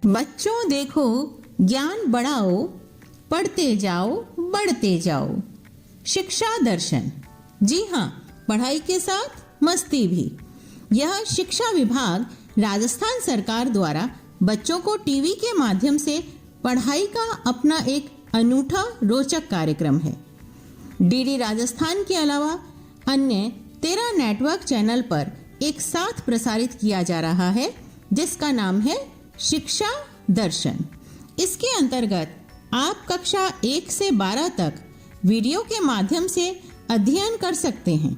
बच्चों देखो, ज्ञान बढ़ाओ, पढ़ते जाओ, बढ़ते जाओ। शिक्षा दर्शन। जी हाँ, पढ़ाई के साथ मस्ती भी। यह शिक्षा विभाग राजस्थान सरकार द्वारा बच्चों को टीवी के माध्यम से पढ़ाई का अपना एक अनूठा रोचक कार्यक्रम है। डीडी राजस्थान के अलावा अन्य 13 नेटवर्क चैनल पर एक साथ प्रसारित किया जा रहा है, जिसका नाम है शिक्षा दर्शन। इसके अंतर्गत आप कक्षा 1 से 12 तक वीडियो के माध्यम से अध्ययन कर सकते हैं।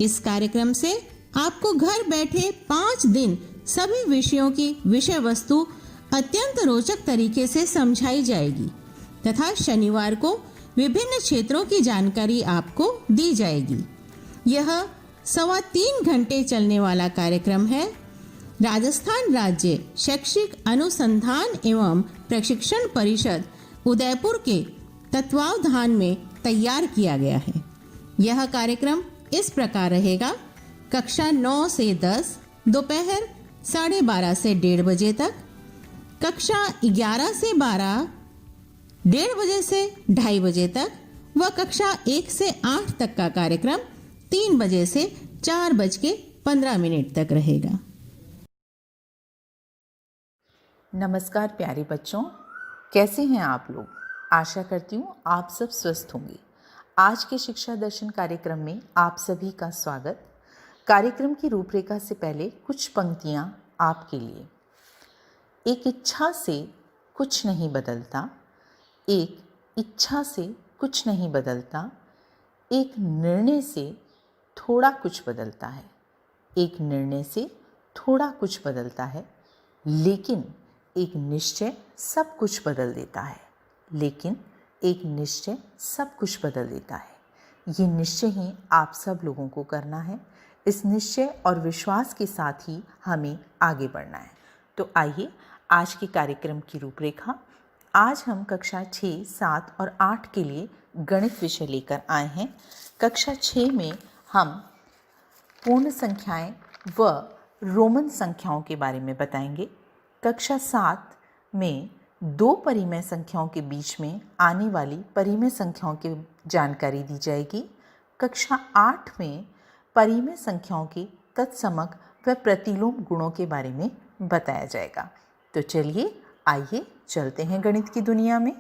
इस कार्यक्रम से आपको घर बैठे 5 दिन सभी विषयों की विषय वस्तु अत्यंत रोचक तरीके से समझाई जाएगी तथा शनिवार को विभिन्न क्षेत्रों की जानकारी आपको दी जाएगी। यह 3.25 घंटे चलने वाला कार्यक्रम है। राजस्थान राज्य शैक्षिक अनुसंधान एवं प्रशिक्षण परिषद उदयपुर के तत्वावधान में तैयार किया गया है। यह कार्यक्रम इस प्रकार रहेगा: कक्षा 9 से 10 दोपहर 12:30 से 1:30 बजे तक, कक्षा 11 से 12 1:30 बजे से 2:30 बजे तक व कक्षा 1 से 8 तक का कार्यक्रम 3 बजे से 4:15 तक रहेगा। नमस्कार प्यारे बच्चों, कैसे हैं आप लोग? आशा करती हूँ आप सब स्वस्थ होंगे। आज के शिक्षा दर्शन कार्यक्रम में आप सभी का स्वागत। कार्यक्रम की रूपरेखा से पहले कुछ पंक्तियाँ आपके लिए। एक इच्छा से कुछ नहीं बदलता, एक इच्छा से कुछ नहीं बदलता, एक निर्णय से थोड़ा कुछ बदलता है। एक निर्णय से थोड़ा कुछ बदलता है, लेकिन एक निश्चय सब कुछ बदल देता है। लेकिन एक निश्चय सब कुछ बदल देता है। ये निश्चय ही आप सब लोगों को करना है। इस निश्चय और विश्वास के साथ ही हमें आगे बढ़ना है। तो आइए आज के कार्यक्रम की रूपरेखा। आज हम कक्षा 6, 7 और 8 के लिए गणित विषय लेकर आए हैं। कक्षा 6 में हम पूर्ण संख्याएं व रोमन संख्याओं के बारे में बताएंगे। कक्षा 7 में 2 परिमेय संख्याओं के बीच में आने वाली परिमेय संख्याओं की जानकारी दी जाएगी। कक्षा 8 में परिमेय संख्याओं की तत्समक व प्रतिलोम गुणों के बारे में बताया जाएगा। तो चलिए आइए चलते हैं गणित की दुनिया में।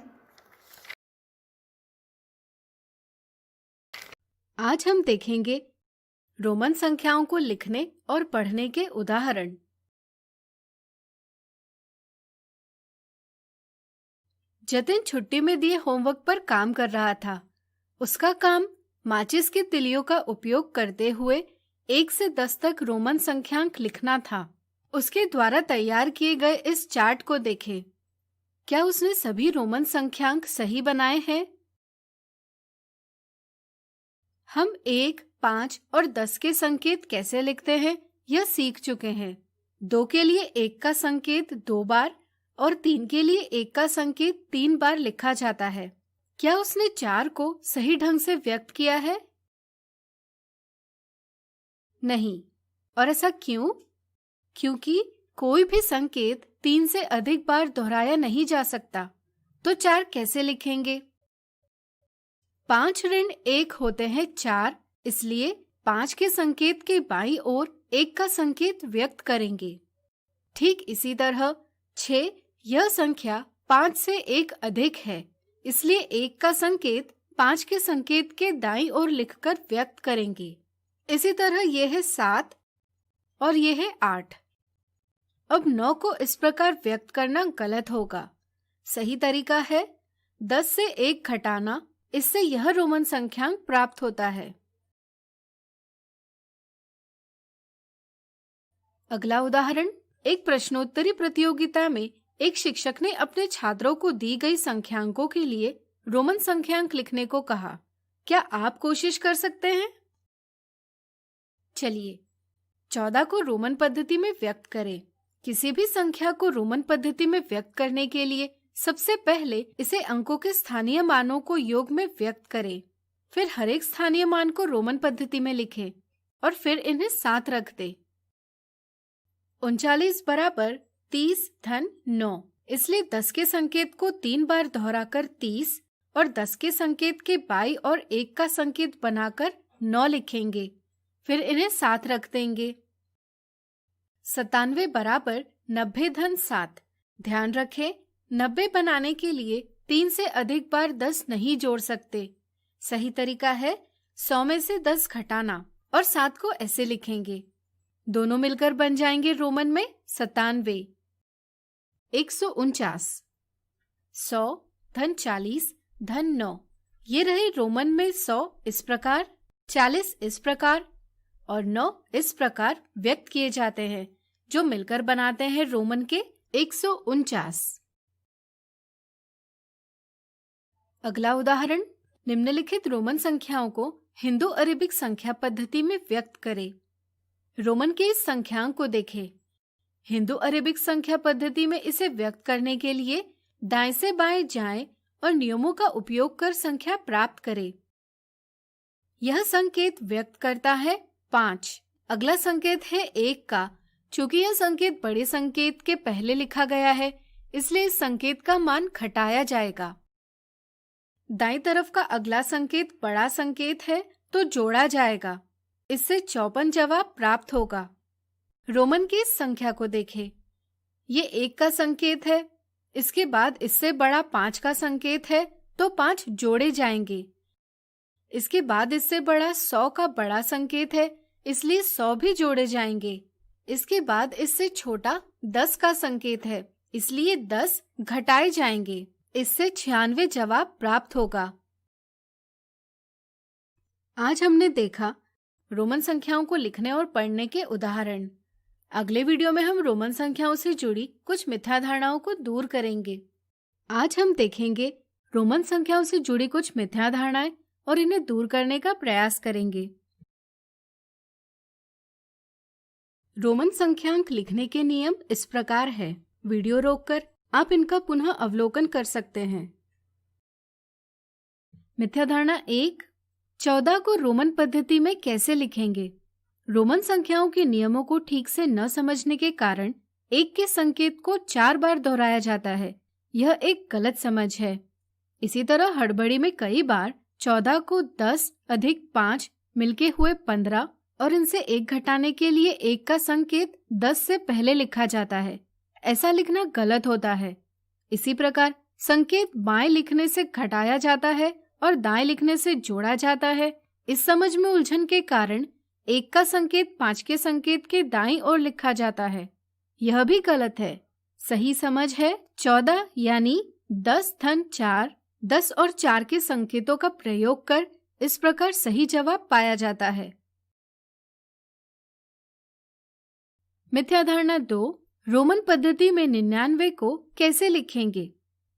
आज हम देखेंगे रोमन संख्याओं को लिखने और पढ़ने के उदाहरण। जतिन छुट्टी में दिए होमवर्क पर काम कर रहा था। उसका काम माचिस की तिलियों का उपयोग करते हुए 1 से 10 तक रोमन संख्यांक लिखना था। उसके द्वारा तैयार किए गए इस चार्ट को देखें। क्या उसने सभी रोमन संख्यांक सही बनाए हैं? हम 1, 5 और 10 के संकेत कैसे लिखते हैं यह सीख चुके हैं। 2 के लिए 1 का संकेत 2 बार और 3 के लिए 1 का संकेत 3 बार लिखा जाता है। क्या उसने 4 को सही ढंग से व्यक्त किया है? नहीं। और ऐसा क्यों? क्योंकि कोई भी संकेत 3 से अधिक बार दोहराया नहीं जा सकता। तो 4 कैसे लिखेंगे? 5 ऋण 1 होते हैं 4, इसलिए 5 के संकेत के बाईं ओर 1 का संकेत व्यक्त करेंगे। ठीक इसी तरह 6, यह संख्या 5 से 1 अधिक है, इसलिए 1 का संकेत 5 के संकेत के दाईं ओर लिखकर व्यक्त करेंगे। इसी तरह यह है 7 और यह है 8। अब 9 को इस प्रकार व्यक्त करना गलत होगा। सही तरीका है 10 से 1 घटाना, इससे यह रोमन संख्यांक प्राप्त होता है। अगला उदाहरण, एक प्रश्नोत्तरी प्रतियोगिता में एक शिक्षक ने अपने छात्रों को दी गई संख्यांकों के लिए रोमन संख्यांक लिखने को कहा। क्या आप कोशिश कर सकते हैं? चलिए 14 को रोमन पद्धति में व्यक्त करें। किसी भी संख्या को रोमन पद्धति में व्यक्त करने के लिए सबसे पहले इसे अंकों के स्थानीय मानों को योग में व्यक्त करें। फिर हर एक स्थानीय मान को रोमन पद्धति में लिखें और फिर इन्हें साथ रख दें। 39 बराबर 30 धन 9। इसलिए 10 के संकेत को 3 बार दोहराकर 30 और 10 के संकेत के बाई और 1 का संकेत बनाकर 9 लिखेंगे। फिर इन्हें साथ रख देंगे। 97 बराबर 90 धन 7। ध्यान रखें, 90 बनाने के लिए 3 से अधिक बार 10 नहीं जोड़ सकते। सही तरीका है 100 में से 10 घटाना और 7 को ऐसे लिखेंगे। दोनों मिलकर बन जाएंगे रोमन में 97। 149 100 धन 40 धन 9। ये रहे रोमन में 100 इस प्रकार, 40 इस प्रकार और 9 इस प्रकार व्यक्त किए जाते हैं, जो मिलकर बनाते हैं रोमन के 149। अगला उदाहरण, निम्नलिखित रोमन संख्याओं को हिंदू अरेबिक संख्या पद्धति में व्यक्त करें। रोमन के इस संख्यांक को देखें। हिंदू अरेबिक संख्या पद्धति में इसे व्यक्त करने के लिए दाएं से बाएं जाएं और नियमों का उपयोग कर संख्या प्राप्त करें। यह संकेत व्यक्त करता है 5। अगला संकेत है 1 का। चूंकि यह संकेत बड़े संकेत के पहले लिखा गया है, इसलिए इस संकेत का मान घटाया जाएगा। दाईं तरफ का अगला संकेत बड़ा संकेत है, तो जोड़ा जाएगा। इससे 54 जवाब प्राप्त होगा। रोमन की इस संख्या को देखें। ये 1 का संकेत है, इसके बाद इससे बड़ा 5 का संकेत है, तो 5 जोड़े जाएंगे। इसके बाद इससे बड़ा 100 का बड़ा संकेत है, इसलिए 100 भी जोड़े जाएंगे। इसके बाद इससे छोटा 10 का संकेत है, इसलिए 10 घटाए जाएंगे। इससे 96 जवाब प्राप्त होगा। आज हमने देखा रोमन संख्याओं को लिखने और पढ़ने के उदाहरण। अगले वीडियो में हम रोमन संख्याओं से जुड़ी कुछ मिथ्या धारणाओं को दूर करेंगे। आज हम देखेंगे रोमन संख्याओं से जुड़ी कुछ मिथ्या धारणाएं और इन्हें दूर करने का प्रयास करेंगे। रोमन संख्यांक लिखने के नियम इस प्रकार है। वीडियो रोककर आप इनका पुनः अवलोकन कर सकते हैं। मिथ्या धारणा 1, 14 को रोमन पद्धति में कैसे लिखेंगे? रोमन संख्याओं के नियमों को ठीक से न समझने के कारण 1 के संकेत को 4 बार दोहराया जाता है। यह एक गलत समझ है। इसी तरह हड़बड़ी में कई बार 14 को 10 अधिक 5 मिलके हुए 15 और इनसे 1 घटाने के लिए 1 का संकेत 10 से पहले लिखा जाता है। ऐसा लिखना गलत होता है। इसी प्रकार संकेत बाएं लिखने से घटाया जाता है और दाएं लिखने से जोड़ा जाता है। इस समझ में उलझन के कारण 1 का संकेत 5 के संकेत के दाईं ओर लिखा जाता है। यह भी गलत है। सही समझ है 14 यानी 10 धन 4, 10 और 4 के संकेतों का प्रयोग कर इस प्रकार सही जवाब पाया जाता है। मिथ्या धारणा 2, रोमन पद्धति में 99 को कैसे लिखेंगे?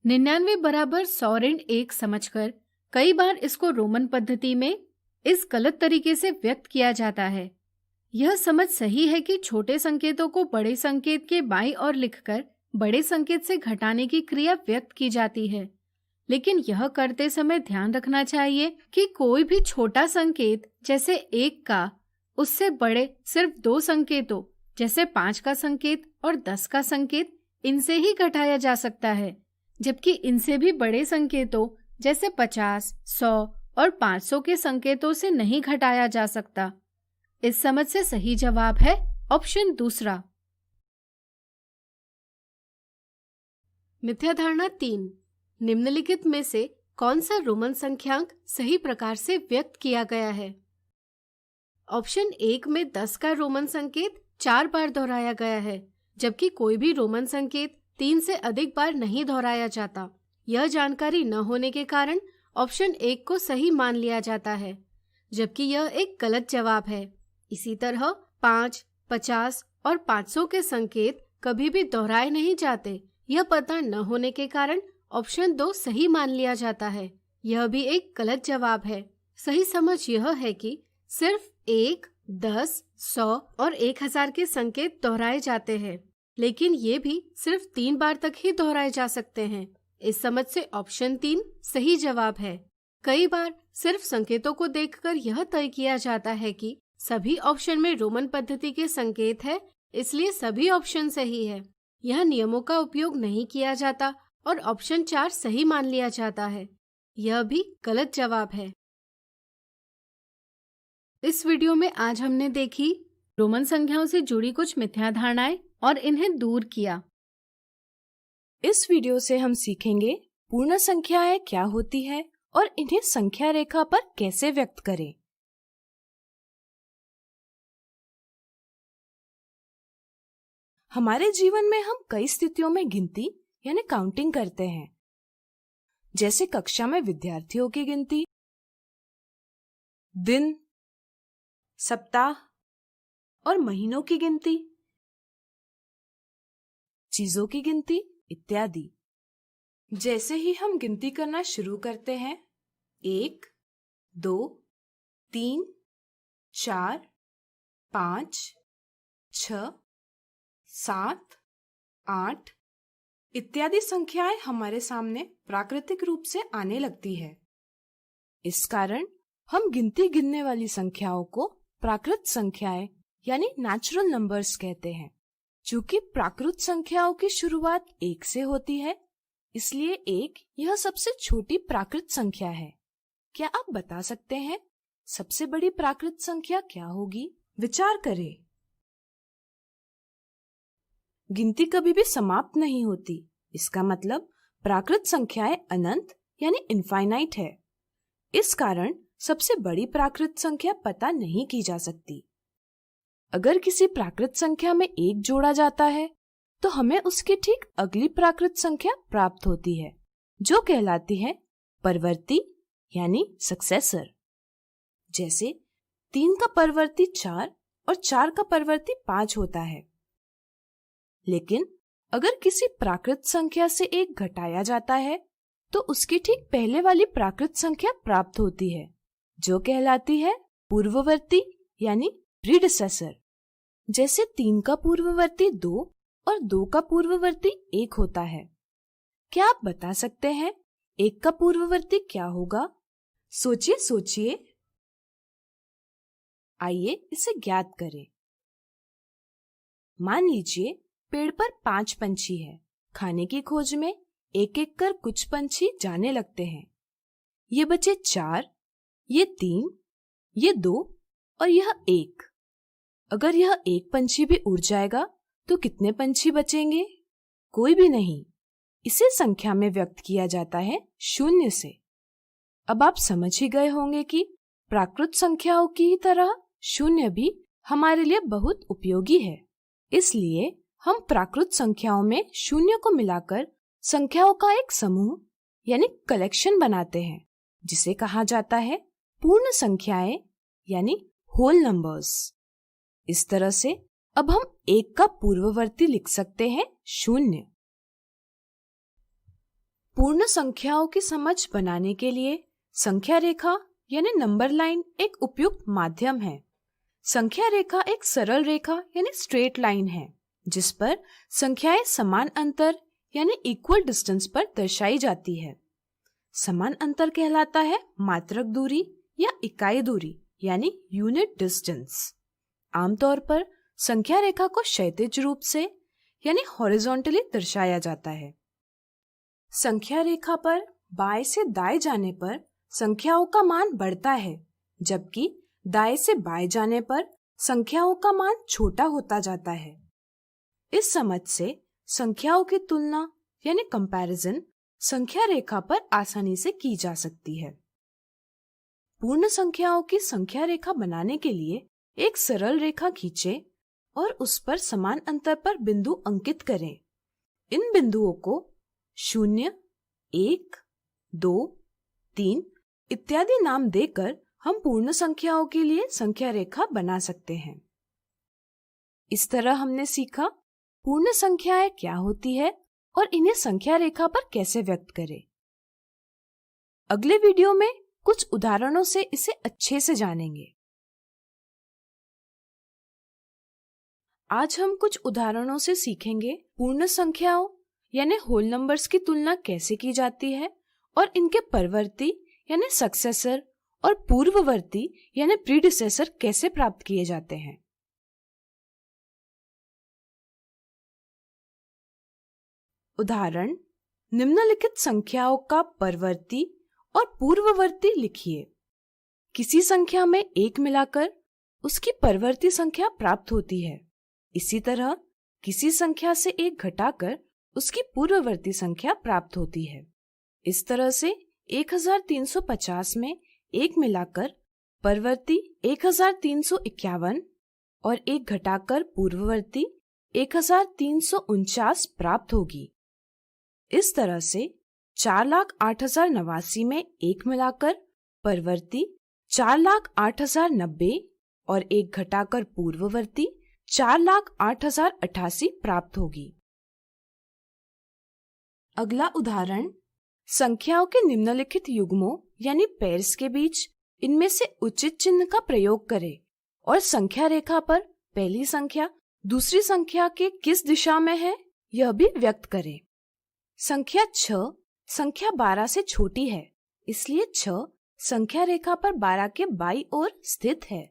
99 बराबर 100 ऋण 1 समझकर कई बार इसको रोमन पद्धति में इस गलत तरीके से व्यक्त किया जाता है। यह समझ सही है कि छोटे संकेतों को बड़े संकेत के बाईं ओर लिखकर बड़े संकेत से घटाने की क्रिया व्यक्त की जाती है, लेकिन यह करते समय ध्यान रखना चाहिए कि कोई भी छोटा संकेत जैसे 1 का उससे बड़े सिर्फ 2 संकेतों जैसे 5 का संकेत और 10 का संकेत इनसे ही घटाया जा सकता है, जबकि इनसे भी बड़े संकेतों जैसे 50, 100 और 500 के संकेतों से नहीं घटाया जा सकता। इस समझ से सही जवाब है ऑप्शन दूसरा। मिथ्या धारणा 3, निम्नलिखित में से कौन सा रोमन संख्यांक सही प्रकार से व्यक्त किया गया है? ऑप्शन 1 में 10 का रोमन संकेत 4 बार दोहराया गया है, जबकि कोई भी रोमन संकेत 3 से अधिक बार नहीं दोहराया जाता। यह जानकारी न होने के कारण ऑप्शन 1 को सही मान लिया जाता है, जबकि यह एक गलत जवाब है। इसी तरह 5, 50 और 500 के संकेत कभी भी दोहराए नहीं जाते। यह पता न होने के कारण ऑप्शन 2 सही मान लिया जाता है। यह भी एक गलत जवाब है। सही समझ यह है कि सिर्फ 1, 10, 100 और 1000 के संकेत दोहराए जाते हैं, लेकिन ये भी सिर्फ 3 बार तक ही दोहराए जा सकते हैं। इस समझ से ऑप्शन 3 सही जवाब है। कई बार सिर्फ संकेतों को देखकर यह तय किया जाता है कि सभी ऑप्शन में रोमन पद्धति के संकेत है, इसलिए सभी ऑप्शन सही है। यह नियमों का उपयोग नहीं किया जाता और ऑप्शन 4 सही मान लिया जाता है। यह भी गलत जवाब है। इस वीडियो में आज हमने देखी रोमन संख्याओं से जुड़ी कुछ मिथ्या धारणाएं और इन्हें दूर किया। इस वीडियो से हम सीखेंगे पूर्ण संख्याएं क्या होती है और इन्हें संख्या रेखा पर कैसे व्यक्त करें। हमारे जीवन में हम कई स्थितियों में गिनती यानी काउंटिंग करते हैं, जैसे कक्षा में विद्यार्थियों की गिनती, दिन, सप्ताह और महीनों की गिनती, चीजों की गिनती इत्यादि। जैसे ही हम गिनती करना शुरू करते हैं, 1, 2, 3, 4, 5, 6, 7, 8 इत्यादि संख्याएं हमारे सामने प्राकृतिक रूप से आने लगती है। इस कारण हम गिनती गिनने वाली संख्याओं को प्राकृत संख्याएं यानी नेचुरल नंबर्स कहते हैं। चूंकि प्राकृत संख्याओं की शुरुआत 1 से होती है, इसलिए 1 यह सबसे छोटी प्राकृत संख्या है। क्या आप बता सकते हैं सबसे बड़ी प्राकृत संख्या क्या होगी? विचार करें। गिनती कभी भी समाप्त नहीं होती। इसका मतलब प्राकृत संख्याएं अनंत यानी इनफाइनाइट है। इस कारण सबसे बड़ी प्राकृत संख्या पता नहीं की जा सकती। अगर किसी प्राकृत संख्या में 1 जोड़ा जाता है तो हमें उसकी ठीक अगली प्राकृत संख्या प्राप्त होती है, जो कहलाती है परवर्ती यानी सक्सेसर। जैसे 3 का परवर्ती 4 और 4 का परवर्ती 5 होता है। लेकिन अगर किसी प्राकृत संख्या से 1 घटाया जाता है तो उसकी ठीक पहले वाली प्राकृत संख्या प्राप्त होती है, जो कहलाती है पूर्ववर्ती यानी प्रीडिसेसर। जैसे 3 का पूर्ववर्ती 2 और 2 का पूर्ववर्ती 1 होता है। क्या आप बता सकते हैं 1 का पूर्ववर्ती क्या होगा? सोचिए सोचिए। आइए इसे ज्ञात करें। मान लीजिए पेड़ पर 5 पंछी हैं। खाने की खोज में एक एक कर कुछ पंछी जाने लगते हैं। ये बचे 4, ये 3, ये 2 और यह 1। अगर यह एक पंछी भी उड़ जाएगा तो कितने पंछी बचेंगे? कोई भी नहीं। इसे संख्या में व्यक्त किया जाता है 0 से। अब आप समझ ही गए होंगे कि प्राकृत संख्याओं की तरह 0 भी हमारे लिए बहुत उपयोगी है। इसलिए हम प्राकृत संख्याओं में 0 को मिलाकर संख्याओं का एक समूह यानी कलेक्शन बनाते हैं, जिसे कहा जाता है पूर्ण संख्याएं यानी होल नंबर्स। इस तरह से अब हम 1 का पूर्ववर्ती लिख सकते हैं 0। पूर्ण संख्याओं की समझ बनाने के लिए संख्या रेखा यानी नंबर लाइन एक उपयुक्त माध्यम है। संख्या रेखा एक सरल रेखा यानी स्ट्रेट लाइन है, जिस पर संख्याएं समान अंतर यानी इक्वल डिस्टेंस पर दर्शाई जाती है। समान अंतर कहलाता है मात्रक दूरी या इकाई दूरी यानी यूनिट डिस्टेंस। आमतौर पर संख्या रेखा को क्षैतिज रूप से यानी हॉरिजॉन्टली दर्शाया जाता है। संख्या रेखा पर बाएं से दाएं जाने पर संख्याओं का मान बढ़ता है, जबकि दाएं से बाएं जाने पर संख्याओं का मान छोटा होता जाता है। इस समझ से संख्याओं की तुलना यानी कंपैरिजन संख्या रेखा पर आसानी से की जा सकती है। पूर्ण संख्याओं की संख्या रेखा बनाने के लिए एक सरल रेखा खींचें और उस पर समान अंतर पर बिंदु अंकित करें। इन बिंदुओं को 0, 1, 2, 3 इत्यादि नाम देकर हम पूर्ण संख्याओं के लिए संख्या रेखा बना सकते हैं। इस तरह हमने सीखा पूर्ण संख्याएं क्या होती है और इन्हें संख्या रेखा पर कैसे व्यक्त करें। अगले वीडियो में कुछ उदाहरणों से इसे अच्छे से जानेंगे। आज हम कुछ उदाहरणों से सीखेंगे पूर्ण संख्याओं यानी होल नंबर्स की तुलना कैसे की जाती है और इनके परवर्ती यानी सक्सेसर और पूर्ववर्ती यानी प्रीडिसेसर कैसे प्राप्त किए जाते हैं। उदाहरण, निम्नलिखित संख्याओं का परवर्ती और पूर्ववर्ती लिखिए। किसी संख्या में 1 मिलाकर उसकी परवर्ती संख्या प्राप्त होती है। इसी तरह किसी संख्या से 1 घटाकर उसकी पूर्ववर्ती संख्या प्राप्त होती है। इस तरह से 1350 में 1 मिलाकर परवर्ती 1351 और 1 घटाकर पूर्ववर्ती 1349 प्राप्त होगी। इस तरह से 4,08,089 में 1 मिलाकर परवर्ती 4,08,090 और 1 घटाकर पूर्ववर्ती 4,08,088 प्राप्त होगी। अगला उदाहरण, संख्याओं के निम्नलिखित युग्मों यानी पेयर्स के बीच इनमें से उचित चिन्ह का प्रयोग करें और संख्या रेखा पर पहली संख्या दूसरी संख्या के किस दिशा में है यह भी व्यक्त करें। संख्या 6 संख्या 12 से छोटी है, इसलिए 6 संख्या रेखा पर 12 के बाईं ओर स्थित है।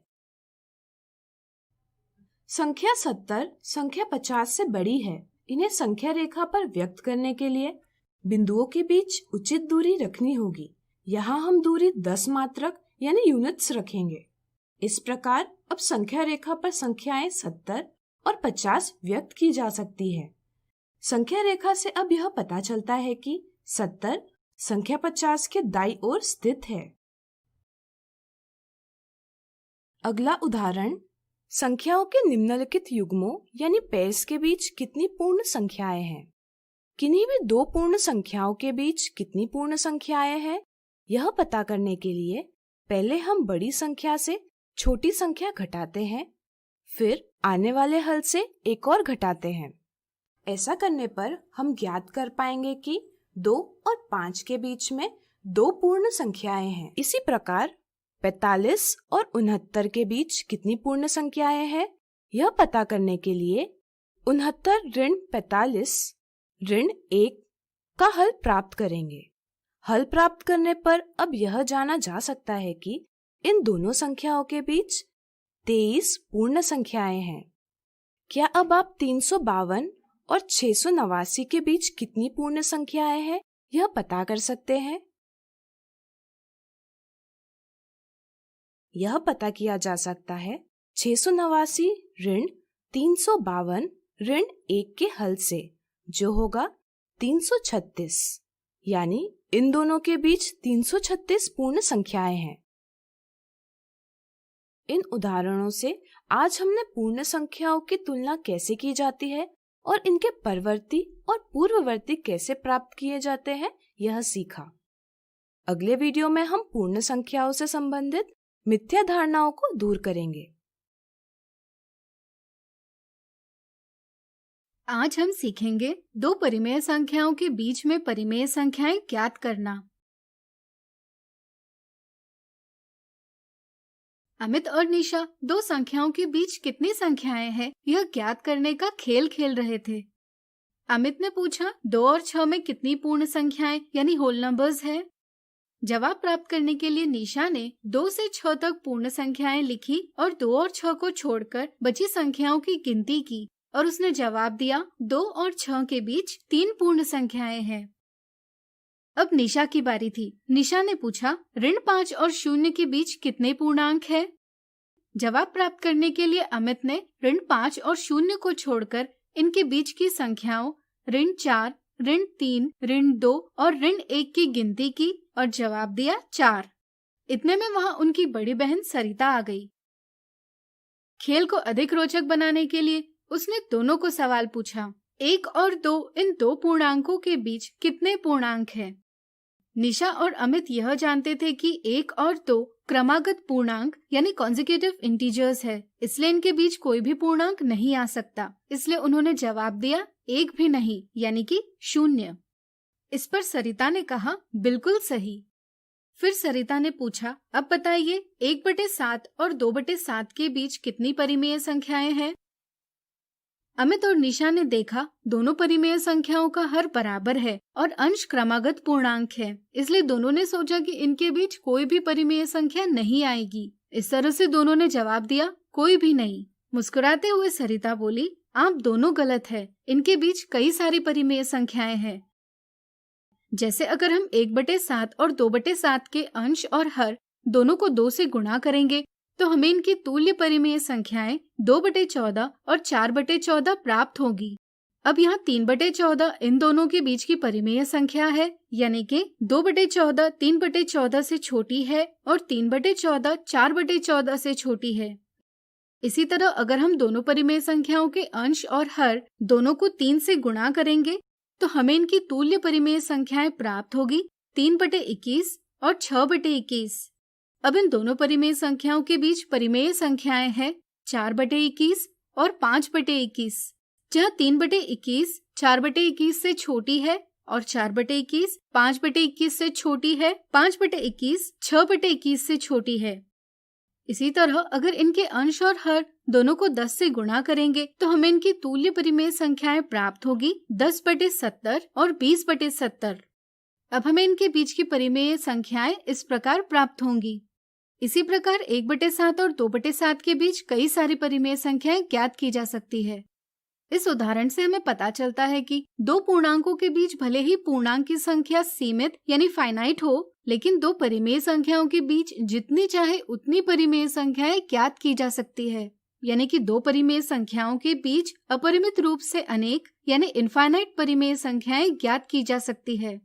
संख्या 70 संख्या 50 से बड़ी है। इन्हें संख्या रेखा पर व्यक्त करने के लिए बिंदुओं के बीच उचित दूरी रखनी होगी। यहाँ हम दूरी 10 मात्रक यानी यूनिट्स रखेंगे। इस प्रकार अब संख्या रेखा पर संख्याएं 70 और 50 व्यक्त की जा सकती है। संख्या रेखा से अब यह पता चलता है कि 70 संख्या 50 के दाईं ओर स्थित है। अगला उदाहरण, संख्याओं के निम्नलिखित युग्मों यानी पेयर्स के बीच कितनी पूर्ण संख्याएं हैं। किन्हीं भी 2 पूर्ण संख्याओं के बीच कितनी पूर्ण संख्याएं हैं यह पता करने के लिए पहले हम बड़ी संख्या से छोटी संख्या घटाते हैं, फिर आने वाले हल से एक और घटाते हैं। ऐसा करने पर हम ज्ञात कर पाएंगे कि 2 और 5 के बीच में 2 पूर्ण संख्याएं हैं। इसी प्रकार 45 और 69 के बीच कितनी पूर्ण संख्याएं हैं यह पता करने के लिए 69 ऋण 45 ऋण 1 का हल प्राप्त करेंगे। हल प्राप्त करने पर अब यह जाना जा सकता है कि इन दोनों संख्याओं के बीच 23 पूर्ण संख्याएं हैं। क्या अब आप 352 और 689 के बीच कितनी पूर्ण संख्याएं हैं यह पता कर सकते हैं? यह पता किया जा सकता है 689 ऋण 352 ऋण 1 के हल से, जो होगा 336, यानी इन दोनों के बीच 336 पूर्ण संख्याएं हैं। इन उदाहरणों से आज हमने पूर्ण संख्याओं की तुलना कैसे की जाती है और इनके परवर्ती और पूर्ववर्ती कैसे प्राप्त किए जाते हैं यह सीखा। अगले वीडियो में हम पूर्ण संख्याओं से संबंधित मिथ्या धारणाओं को दूर करेंगे। आज हम सीखेंगे 2 परिमेय संख्याओं के बीच में परिमेय संख्याएं ज्ञात करना। अमित और निशा 2 संख्याओं के बीच कितनी संख्याएं हैं यह ज्ञात करने का खेल खेल रहे थे। अमित ने पूछा 2 और 6 में कितनी पूर्ण संख्याएं यानी होल नंबर्स है। जवाब प्राप्त करने के लिए निशा ने 2 से 6 तक पूर्ण संख्याएं लिखी और 2 और 6 को छोड़कर बची संख्याओं की गिनती की और उसने जवाब दिया 2 और 6 के बीच 3 पूर्ण संख्याएं हैं। अब निशा की बारी थी। निशा ने पूछा ऋण 5 और 0 के बीच कितने पूर्णांक है। जवाब प्राप्त करने के लिए अमित ने ऋण 5 और 0 को छोड़कर इनके बीच की संख्याओं ऋण 4, ऋण 3, ऋण 2 और ऋण 1 की गिनती की और जवाब दिया 4। इतने में वहां उनकी बड़ी बहन सरिता आ गई। खेल को अधिक रोचक बनाने के लिए उसने दोनों को सवाल पूछा 1 और 2 इन 2 पूर्णांकों के बीच कितने पूर्णांक हैं। निशा और अमित यह जानते थे कि 1 और 2 क्रमागत पूर्णांक यानी कॉन्जिक्यूटिव इंटीजर्स है, इसलिए इनके बीच कोई भी पूर्णांक नहीं आ सकता। इसलिए उन्होंने जवाब दिया 1 भी नहीं यानी कि 0। इस पर सरिता ने कहा बिल्कुल सही। फिर सरिता ने पूछा अब बताइए 1/7 और 2/7 के बीच कितनी परिमेय संख्याएं हैं। अमित और निशा ने देखा दोनों परिमेय संख्याओं का हर बराबर है और अंश क्रमागत पूर्णांक है, इसलिए दोनों ने सोचा कि इनके बीच कोई भी परिमेय संख्या नहीं आएगी। इस तरह से दोनों ने जवाब दिया कोई भी नहीं। मुस्कुराते हुए सरिता बोली आप दोनों गलत है। इनके बीच कई सारी परिमेय संख्याएं हैं। जैसे अगर हम 1/7 और 2/7 के अंश और हर दोनों को 2 से गुणा करेंगे तो हमें इनकी तुल्य परिमेय संख्याएं 2/14 और 4/14 प्राप्त होगी। अब यहाँ 3/14 इन दोनों के बीच की परिमेय संख्या है, यानी कि 2/14 3/14 से छोटी है और 3/14 4/14 से छोटी है। इसी तरह अगर हम दोनों परिमेय संख्याओं के अंश और हर दोनों को 3 से गुणा करेंगे तो हमें इनकी तुल्य परिमेय संख्याएं प्राप्त होगी 3/21 और 6/21। अब इन दोनों परिमेय संख्याओं के बीच परिमेय संख्याएं हैं 4/21 और 5/21, जहाँ 3/21 4/21 से छोटी है और 4/21 5/21 से छोटी है, 5/21 6/21 से छोटी है। इसी तरह अगर इनके अंश और हर दोनों को 10 से गुणा करेंगे तो हमें इनकी तुल्य परिमेय संख्याएं प्राप्त होगी 10/70 और 20/70। अब हमें इनके बीच की परिमेय संख्याएं इस प्रकार प्राप्त होंगी। इसी प्रकार 1/7 और 2/7 के बीच कई सारी परिमेय संख्याएं ज्ञात की जा सकती है। इस उदाहरण से हमें पता चलता है कि दो पूर्णांकों के बीच भले ही पूर्णांक की संख्या सीमित यानी फाइनाइट हो, लेकिन दो परिमेय संख्याओं के बीच जितनी चाहे उतनी परिमेय संख्याएं ज्ञात की जा सकती है। यानी कि दो परिमेय संख्याओं के बीच अपरिमित रूप से अनेक यानी इनफाइनाइट परिमेय संख्याएं ज्ञात की जा सकती है।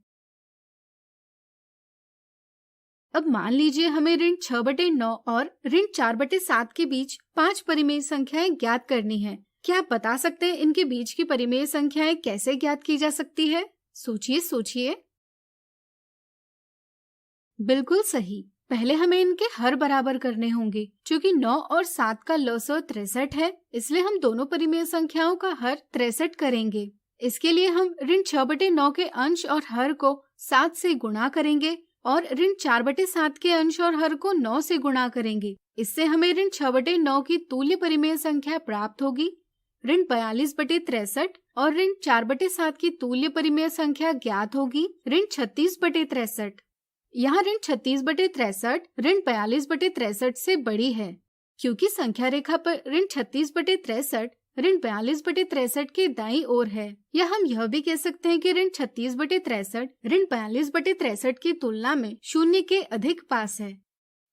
अब मान लीजिए हमें ऋण 6/9 और ऋण 4/7 के बीच 5 परिमेय संख्याएं ज्ञात करनी है। क्या आप बता सकते हैं इनके बीच की परिमेय संख्याएं कैसे ज्ञात की जा सकती है? सोचिए। बिल्कुल सही। पहले हमें इनके हर बराबर करने होंगे। चूंकि 9 और 7 का लसव 63 है, इसलिए हम दोनों परिमेय संख्याओं का हर 63 करेंगे। इसके लिए हम ऋण 6/9 के अंश और हर को 7 से गुणा करेंगे और ऋण 4/7 के अंश और हर को 9 से गुणा करेंगे। इससे हमें ऋण 6/9 की तुल्य परिमेय संख्या प्राप्त होगी। ऋण 42/63 और ऋण 4/7 की तुल्य परिमेय संख्या ज्ञात होगी ऋण 36/63। यहाँ ऋण 36/63 ऋण 42/63 से बड़ी है, क्योंकि संख्या रेखा पर ऋण 36/63 ऋण 42/63 के दाईं ओर है। या हम यह भी कह सकते हैं कि ऋण 36/63 ऋण 42/63 की तुलना में शून्य के अधिक पास है।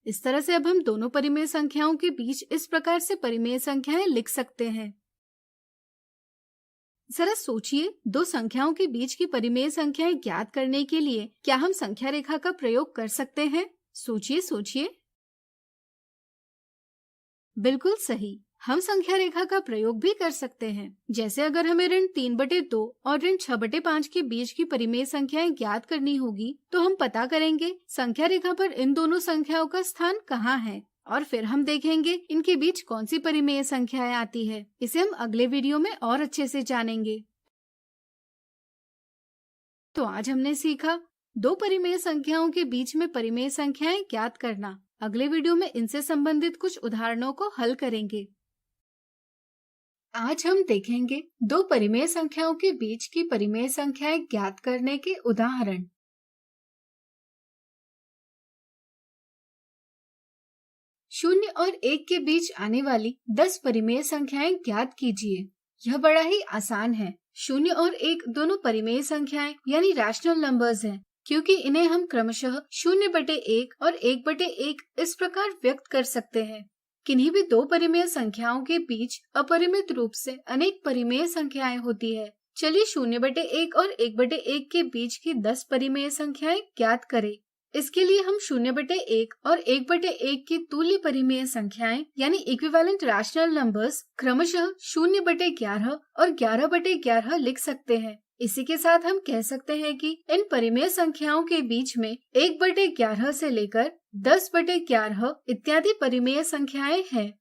इस तरह से अब हम दोनों परिमेय संख्याओं के बीच इस प्रकार से परिमेय संख्याएं लिख सकते हैं। जरा सोचिए, दो संख्याओं के बीच की परिमेय संख्याएं ज्ञात करने के लिए क्या हम संख्या रेखा का प्रयोग कर सकते हैं? सोचिए। बिल्कुल सही, हम संख्या रेखा का प्रयोग भी कर सकते हैं। जैसे अगर हमें ऋण 3/2 और ऋण 6/5 के बीच की परिमेय संख्याएं ज्ञात करनी होगी, तो हम पता करेंगे संख्या रेखा पर इन दोनों संख्याओं का स्थान कहाँ है और फिर हम देखेंगे इनके बीच कौन सी परिमेय संख्याएं आती है। इसे हम अगले वीडियो में और अच्छे से जानेंगे। तो आज हमने सीखा दो परिमेय संख्याओं के बीच में परिमेय संख्याएं ज्ञात करना। अगले वीडियो में इनसे संबंधित कुछ उदाहरणों को हल करेंगे। आज हम देखेंगे दो परिमेय संख्याओं के बीच की परिमेय संख्याएं ज्ञात करने के उदाहरण। 0 और 1 के बीच आने वाली 10 परिमेय संख्याएं ज्ञात कीजिए। यह बड़ा ही आसान है। 0 और 1 दोनों परिमेय संख्याएं यानी रैशनल नंबर्स हैं, क्योंकि इन्हें हम क्रमशः 0/1 और 1/1 इस प्रकार व्यक्त कर सकते हैं। किन्हीं भी दो परिमेय संख्याओं के बीच अपरिमित रूप से अनेक परिमेय संख्याएं होती है। चलिए 0/1 और 1/1 के बीच की 10 परिमेय संख्याएं ज्ञात करें। इसके लिए हम 0/1 और 1/1 की तुल्य परिमेय संख्याएं यानी इक्विवेलेंट रैशनल नंबर्स क्रमशः 0/11 और 11/11 लिख सकते हैं। इसी के साथ हम कह सकते हैं कि इन परिमेय संख्याओं के बीच में 1/11 से लेकर 10/11 इत्यादि परिमेय संख्याएं हैं।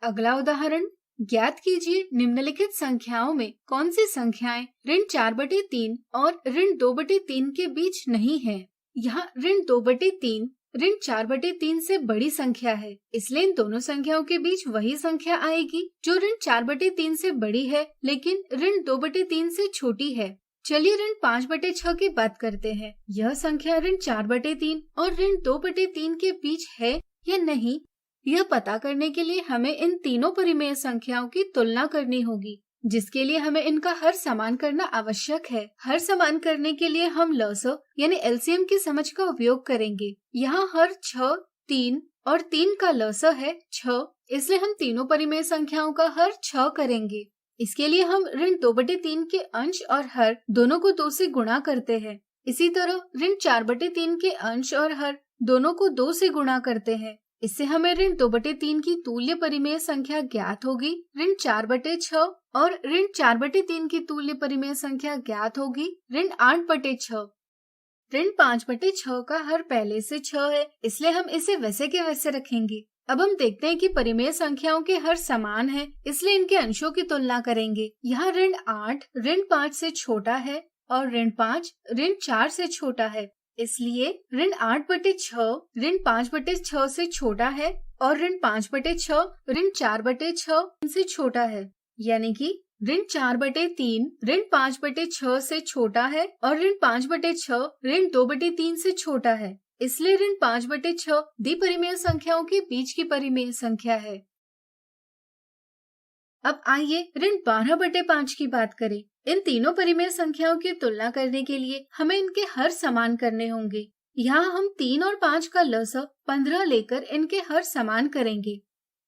अगला उदाहरण, ज्ञात कीजिए निम्नलिखित संख्याओं में कौन सी संख्याएं ऋण 4/3 और ऋण 2/3 के बीच नहीं है। यहाँ ऋण 2/3 ऋण 4/3 से बड़ी संख्या है, इसलिए इन दोनों संख्याओं के बीच वही संख्या आएगी जो ऋण 4/3 से बड़ी है लेकिन ऋण 2/3 से छोटी है। चलिए ऋण 5/6 की बात करते हैं। यह संख्या ऋण 4/3 और ऋण 2/3 के बीच है या नहीं, यह पता करने के लिए हमें इन तीनों परिमेय संख्याओं की तुलना करनी होगी, जिसके लिए हमें इनका हर समान करना आवश्यक है। हर समान करने के लिए हम लसअ यानी एलसीएम की समझ का उपयोग करेंगे। यहाँ हर 6, 3 और 3 का लसअ है 6, इसलिए हम तीनों परिमेय संख्याओं का हर 6 करेंगे। इसके लिए हम ऋण 2/3 के अंश और हर दोनों को 2 से गुणा करते हैं। इसी तरह ऋण 4/3 के अंश और हर दोनों को 2 से गुणा करते हैं। इससे हमें ऋण 2/3 की तुल्य परिमेय संख्या ज्ञात होगी। ऋण 4/6 और ऋण 4/3 की तुल्य परिमेय संख्या ज्ञात होगी ऋण 8/6। ऋण 5/6 का हर पहले से 6 है, इसलिए हम इसे वैसे के वैसे रखेंगे। अब हम देखते हैं कि परिमेय संख्याओं के हर समान है, इसलिए इनके अंशों की तुलना करेंगे। यहाँ ऋण 8 ऋण 5 से छोटा है और ऋण 5 ऋण 4 से छोटा है, इसलिए ऋण 8/6 ऋण 5/6 से छोटा है और ऋण 5/6 ऋण 4/6 से छोटा है। यानी कि ऋण 4/3 ऋण 5/6 से छोटा है और ऋण 5/6 ऋण 2/3 से छोटा है, इसलिए ऋण 5/6 द्विपरिमेय संख्याओं के बीच की परिमेय संख्या है। अब आइए ऋण 12/5 की बात करें। इन तीनों परिमेय संख्याओं की तुलना करने के लिए हमें इनके हर समान करने होंगे। यहाँ हम 3 और 5 का लसअ 15 लेकर इनके हर समान करेंगे।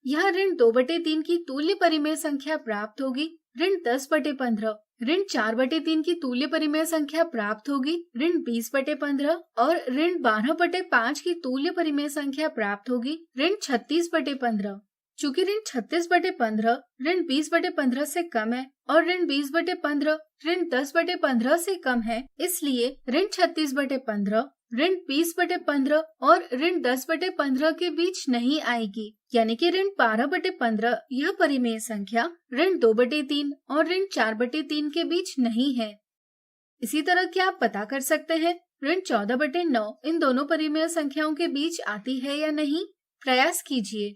यहाँ ऋण 2/3 की तुल्य परिमेय संख्या प्राप्त होगी ऋण 10/15। ऋण 4/3 की तुल्य परिमेय संख्या प्राप्त होगी ऋण 20/15 और ऋण 12/5 की तुल्य परिमेय संख्या प्राप्त होगी ऋण 36/15। चूँकि ऋण 36/15 ऋण 20/15 से कम है और ऋण 20/15 ऋण 10/15 से कम है, इसलिए ऋण 36/15 ऋण 20/15 और ऋण 10/15 के बीच नहीं आएगी। यानी कि ऋण 12/15 यह परिमेय संख्या ऋण 2/3 और ऋण 4/3 के बीच नहीं है। इसी तरह क्या आप पता कर सकते हैं ऋण 14/9 इन दोनों परिमेय संख्याओं के बीच आती है या नहीं? प्रयास कीजिए।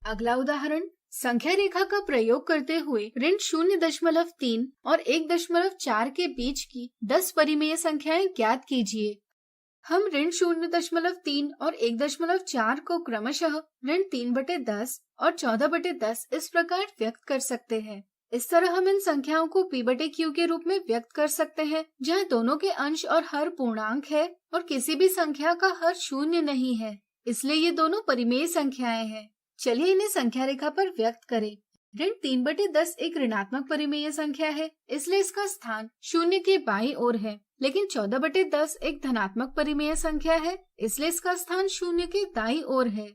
अगला उदाहरण, संख्या रेखा का प्रयोग करते हुए ऋण 0.3 और 1.4 के बीच की 10 परिमेय संख्याएं ज्ञात कीजिए। हम ऋण 0.3 और 1.4 को क्रमशः ऋण 3/10 और 14/10 इस प्रकार व्यक्त कर सकते हैं। इस तरह हम इन संख्याओं को p/q के रूप में व्यक्त कर सकते हैं, जहाँ दोनों के अंश और हर पूर्णांक है और किसी भी संख्या का हर शून्य नहीं है, इसलिए ये दोनों परिमेय संख्याएं हैं। चलिए इन्हें संख्या रेखा पर व्यक्त करें। ऋण 3/10 एक ऋणात्मक परिमेय संख्या है, इसलिए इसका स्थान शून्य के बाईं ओर है। लेकिन 14/10 एक धनात्मक परिमेय संख्या है, इसलिए इसका स्थान शून्य के दाईं ओर है।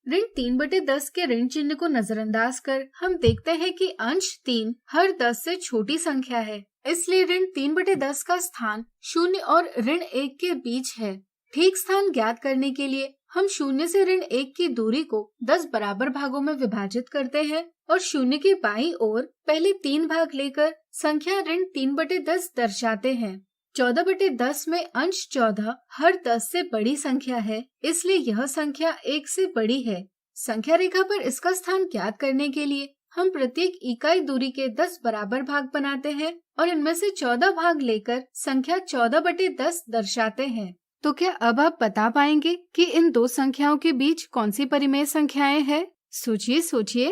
ऋण 3/10 के ऋण चिन्ह को नजरअंदाज कर हम देखते हैं कि अंश 3 हर 10 से छोटी संख्या है, इसलिए ऋण 3/10 का स्थान शून्य और ऋण 1 के बीच है। ठीक स्थान ज्ञात करने के लिए हम शून्य से ऋण 1 की दूरी को 10 बराबर भागों में विभाजित करते हैं और शून्य के बाईं ओर पहले 3 भाग लेकर संख्या ऋण 3/10 दर्शाते हैं। 14/10 में अंश 14 हर 10 से बड़ी संख्या है, इसलिए यह संख्या 1 से बड़ी है। संख्या रेखा पर इसका स्थान ज्ञात करने के लिए हम प्रत्येक इकाई दूरी के 10 बराबर भाग बनाते हैं और इनमें से 14 भाग लेकर संख्या 14/10 दर्शाते हैं। तो क्या अब आप बता पाएंगे कि इन दो संख्याओं के बीच कौन सी परिमेय संख्याएं हैं? सोचिए।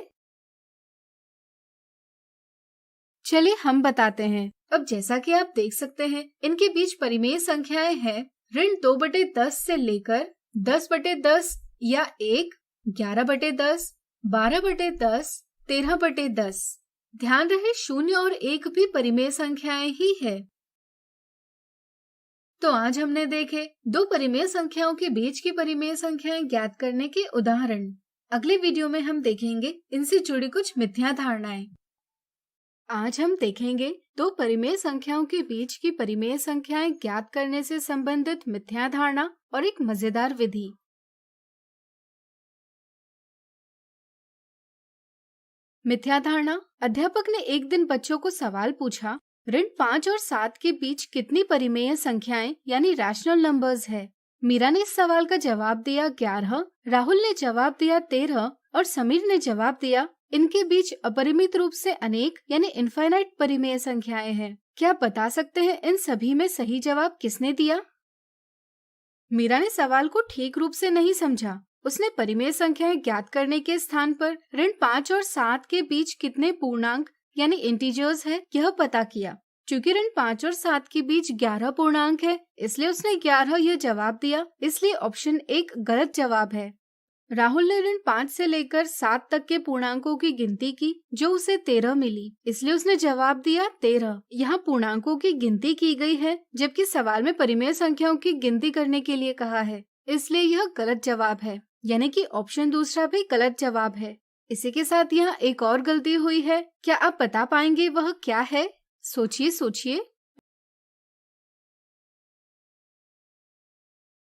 चलिए हम बताते हैं। अब जैसा कि आप देख सकते हैं, इनके बीच परिमेय संख्याएं हैं ऋण 2/10 से लेकर 10/10 या 1, 11/10, 12/10, 13/10। ध्यान रहे 0 और 1 भी परिमेय संख्याएं ही है। तो आज हमने देखे दो परिमेय संख्याओं के बीच की परिमेय संख्याएं ज्ञात करने के उदाहरण। अगले वीडियो में हम देखेंगे इनसे जुड़ी कुछ मिथ्या धारणाएं। आज हम देखेंगे दो परिमेय संख्याओं के बीच की परिमेय संख्याएं ज्ञात करने से संबंधित मिथ्या धारणा और एक मजेदार विधि। मिथ्या धारणा। अध्यापक ने एक दिन बच्चों को सवाल पूछा, ऋण 5 और 7 के बीच कितनी परिमेय संख्याएं यानी रैशनल नंबर्स है? मीरा ने इस सवाल का जवाब दिया 11, राहुल ने जवाब दिया 13 और समीर ने जवाब दिया इनके बीच अपरिमित रूप से अनेक यानी इनफाइनाइट परिमेय संख्याएं हैं। क्या आप बता सकते हैं इन सभी में सही जवाब किसने दिया? मीरा ने सवाल को ठीक रूप से नहीं समझा। उसने परिमेय संख्याएं ज्ञात करने के स्थान पर ऋण 5 और 7 के बीच कितने पूर्णांक यानी इंटीजर्स है यह पता किया। चूंकि ऋण 5 और 7 के बीच 11 पूर्णांक है, इसलिए उसने 11 यह जवाब दिया। इसलिए ऑप्शन 1 गलत जवाब है। राहुल ने ऋण 5 से लेकर 7 तक के पूर्णांकों की गिनती की, जो उसे 13 मिली, इसलिए उसने जवाब दिया 13। यहाँ पूर्णांकों की गिनती की गई है, जबकि सवाल में परिमेय संख्याओं की गिनती करने के लिए कहा है, इसलिए यह गलत जवाब है। यानी कि ऑप्शन दूसरा भी गलत जवाब है। इसी के साथ यहाँ एक और गलती हुई है। क्या आप बता पाएंगे वह क्या है? सोचिए सोचिए।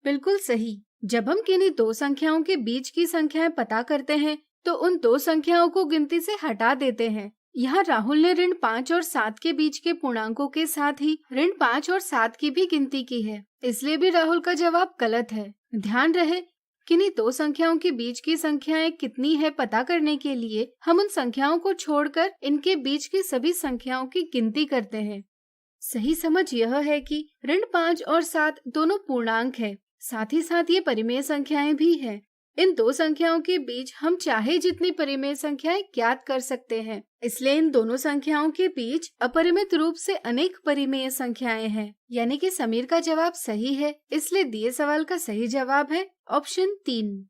बिल्कुल सही। जब हम किन्हीं दो संख्याओं के बीच की संख्याएं पता करते हैं तो उन दो संख्याओं को गिनती से हटा देते हैं। यहाँ राहुल ने ऋण 5 और 7 के बीच के पूर्णांकों के साथ ही ऋण 5 और 7 की भी गिनती की है, इसलिए भी राहुल का जवाब गलत है। ध्यान रहे, किन्हीं दो संख्याओं के बीच की संख्याएं कितनी है पता करने के लिए हम उन संख्याओं को छोड़कर इनके बीच की सभी संख्याओं की गिनती करते हैं। सही समझ यह है कि ऋण 5 और 7 दोनों पूर्णांक है, साथ ही साथ ये परिमेय संख्याएं भी है। इन दो संख्याओं के बीच हम चाहे जितनी परिमेय संख्याएं ज्ञात कर सकते हैं, इसलिए इन दोनों संख्याओं के बीच अपरिमित रूप से अनेक परिमेय संख्याएं हैं। यानी कि समीर का जवाब सही है, इसलिए दिए सवाल का सही जवाब है ऑप्शन 3।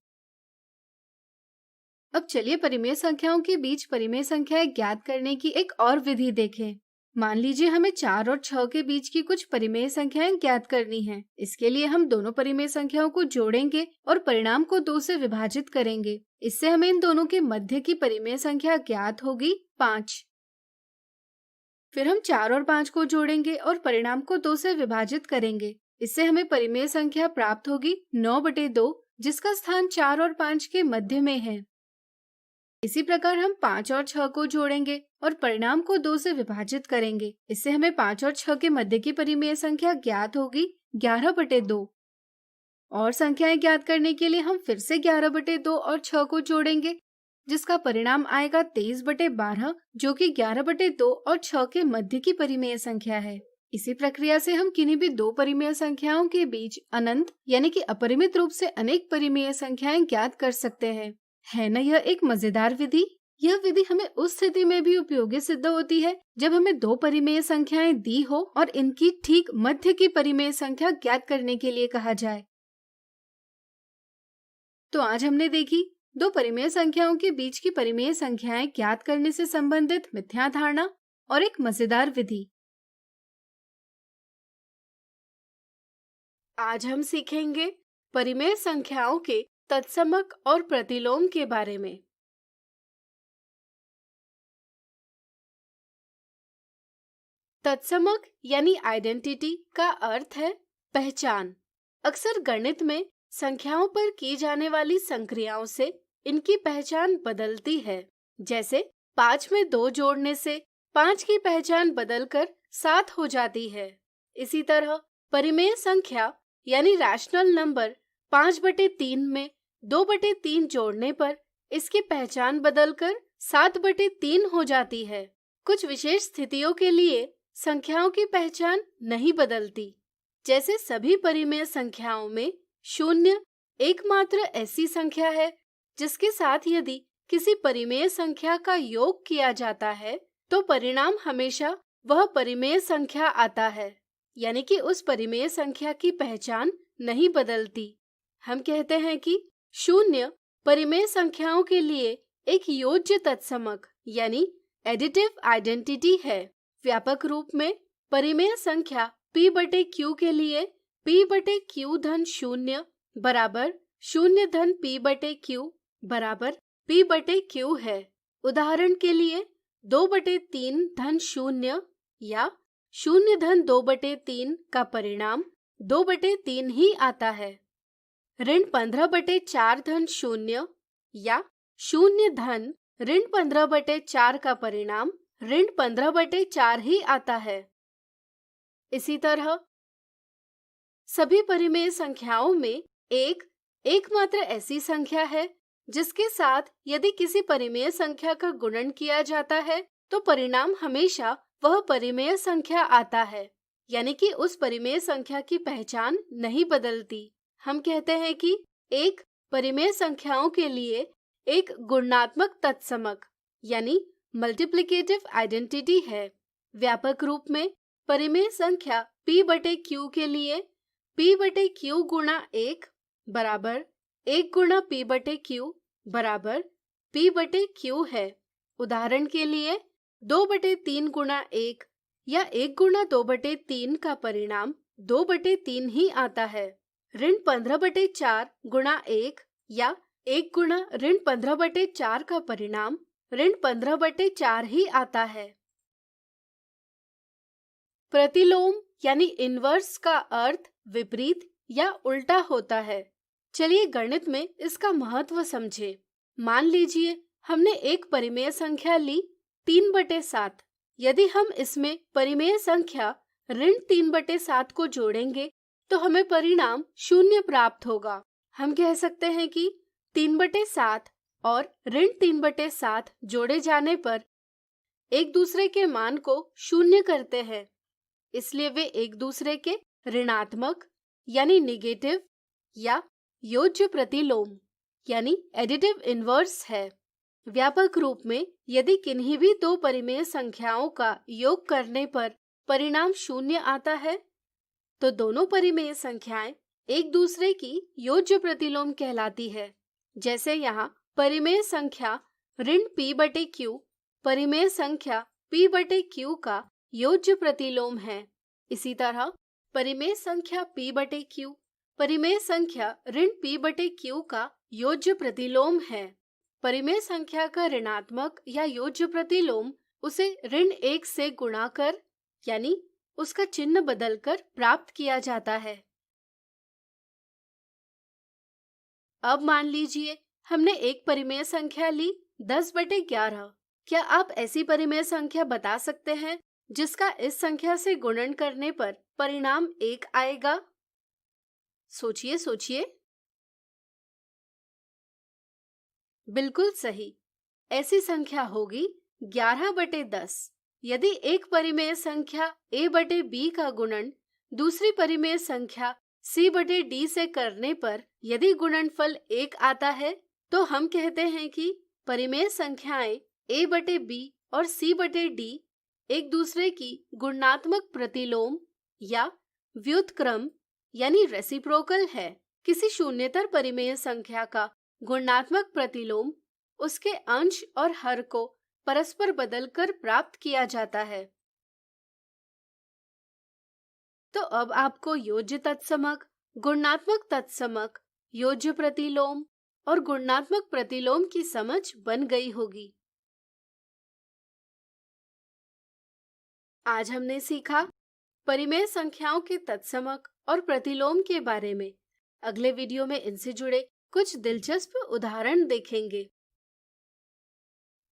अब चलिए परिमेय संख्याओं के बीच परिमेय संख्याएं ज्ञात करने की एक और विधि देखें। मान लीजिए हमें 4 और 6 के बीच की कुछ परिमेय संख्याएं ज्ञात करनी हैं। इसके लिए हम दोनों परिमेय संख्याओं को जोड़ेंगे और परिणाम को 2 से विभाजित करेंगे। इससे हमें इन दोनों के मध्य की परिमेय संख्या ज्ञात होगी 5। फिर हम 4 और 5 को जोड़ेंगे और परिणाम को 2 से विभाजित करेंगे। इससे हमें परिमेय संख्या प्राप्त होगी 9/2, जिसका स्थान 4 और 5 के मध्य में है। इसी प्रकार हम 5 और 6 को जोड़ेंगे और परिणाम को 2 से विभाजित करेंगे। इससे हमें 5 और 6 के मध्य की परिमेय संख्या ज्ञात होगी 11/2। और संख्याएं ज्ञात करने के लिए हम फिर से 11/2 और 6 को जोड़ेंगे, जिसका परिणाम आएगा 23/12, जो कि 11/2 और 6 के मध्य की परिमेय संख्या है। इसी प्रक्रिया से हम किन्हीं भी दो परिमेय संख्याओं के बीच अनंत यानी कि अपरिमित रूप से अनेक परिमेय संख्याएं ज्ञात कर सकते हैं। है न यह एक मजेदार विधि? यह विधि हमें उस स्थिति में भी उपयोगी सिद्ध होती है जब हमें दो परिमेय संख्याएं दी हो और इनकी ठीक मध्य की परिमेय संख्या ज्ञात करने के लिए कहा जाए। तो आज हमने देखी दो परिमेय संख्याओं के बीच की परिमेय संख्याएं ज्ञात करने से संबंधित मिथ्या धारणा और एक मजेदार विधि। आज हम सीखेंगे परिमेय संख्याओं के तत्समक और प्रतिलोम के बारे में। तत्समक यानी आइडेंटिटी का अर्थ है पहचान। अक्सर गणित में संख्याओं पर की जाने वाली संक्रियाओं से इनकी पहचान बदलती है। जैसे 5 में 2 जोड़ने से 5 की पहचान बदलकर 7 हो जाती है। इसी तरह परिमेय संख्या यानी रैशनल नंबर 5/3 में 2/3 जोड़ने पर इसकी पहचान बदलकर 7/3 हो जाती है। कुछ विशेष स्थितियों के लिए संख्याओं की पहचान नहीं बदलती। जैसे सभी परिमेय संख्याओं में 0 एकमात्र ऐसी संख्या है जिसके साथ यदि किसी परिमेय संख्या का योग किया जाता है तो परिणाम हमेशा वह परिमेय संख्या आता है, यानी कि उस परिमेय संख्या की पहचान नहीं बदलती। हम कहते हैं कि 0 परिमेय संख्याओं के लिए एक योज्य तत्समक यानी एडिटिव आइडेंटिटी है। व्यापक रूप में परिमेय संख्या p/q के लिए p/q-0 बराबर 0-p/q बराबर p/q है। उदाहरण के लिए 2/3-0 या 0-2/3 का परिणाम 2/3 ही आता है। ऋण 15/4-0 या 0-15/4 का परिणाम ऋण 15/4 ही आता है। इसी तरह सभी परिमेय संख्याओं में एकमात्र ऐसी संख्या है जिसके साथ यदि किसी परिमेय संख्या का गुणन किया जाता है तो परिणाम हमेशा वह परिमेय संख्या आता है, यानी कि उस परिमेय संख्या की पहचान नहीं बदलती। हम कहते हैं कि एक परिमेय संख्याओं के लिए एक गुणात्मक तत्समक यानी मल्टीप्लिकेटिव आइडेंटिटी है। व्यापक रूप में परिमेय संख्या p/q के लिए p/q गुणा 1 बराबर 1 गुणा p/q बराबर p/q है। उदाहरण के लिए 2/3 गुणा 1 या 1 गुणा 2/3 का परिणाम 2/3 ही आता है। ऋण 15/4 गुणा 1 या 1 गुणा ऋण 15/4 का परिणाम ऋण 15/4 ही आता है। प्रतिलोम यानी इनवर्स का अर्थ विपरीत या उल्टा होता है। चलिए गणित में इसका महत्व समझे। मान लीजिए हमने एक परिमेय संख्या ली 3/7। यदि हम इसमें परिमेय संख्या ऋण 3/7 को जोड़ेंगे तो हमें परिणाम 0 प्राप्त होगा। हम कह सकते हैं कि 3/7 और ऋण 3/7 जोड़े जाने पर एक दूसरे के मान को 0 करते हैं, इसलिए वे एक दूसरे के ऋणात्मक यानी निगेटिव या योज्य प्रतिलोम यानी एडिटिव इनवर्स है। व्यापक रूप में यदि किन्हीं भी दो परिमेय संख्याओं का योग करने पर परिणाम 0 आता है तो दोनों परिमेय संख्याएं एक दूसरे की योज्य प्रतिलोम कहलाती है। जैसे यहाँ परिमेय संख्या ऋण p/q परिमेय संख्या p/q का योज्य प्रतिलोम है। इसी तरह परिमेय संख्या p/q परिमेय संख्या ऋण p/q का योज्य प्रतिलोम है। परिमेय संख्या का ऋणात्मक या योज्य प्रतिलोम उसे ऋण 1 से गुणा कर यानी उसका चिन्ह बदलकर प्राप्त किया जाता है। अब मान लीजिए हमने एक परिमेय संख्या ली 10/11। क्या आप ऐसी परिमेय संख्या बता सकते हैं जिसका इस संख्या से गुणन करने पर परिणाम 1 आएगा? सोचिए सोचिए। बिल्कुल सही, ऐसी संख्या होगी 11/10। यदि एक परिमेय संख्या a/b का गुणन दूसरी परिमेय संख्या c/d से करने पर यदि गुणनफल 1 आता है तो हम कहते हैं कि परिमेय संख्याएं a/b और c/d एक दूसरे की गुणात्मक प्रतिलोम या व्युत्क्रम यानी रेसिप्रोकल है। किसी शून्येतर परिमेय संख्या का गुणात्मक प्रतिलोम उसके अंश और हर को परस्पर बदलकर प्राप्त किया जाता है। तो अब आपको योज्य तत्समक, गुणात्मक तत्समक, योज्य प्रतिलोम और गुणात्मक प्रतिलोम की समझ बन गई होगी। आज हमने सीखा परिमेय संख्याओं के तत्समक और प्रतिलोम के बारे में। अगले वीडियो में इनसे जुड़े कुछ दिलचस्प उदाहरण देखेंगे।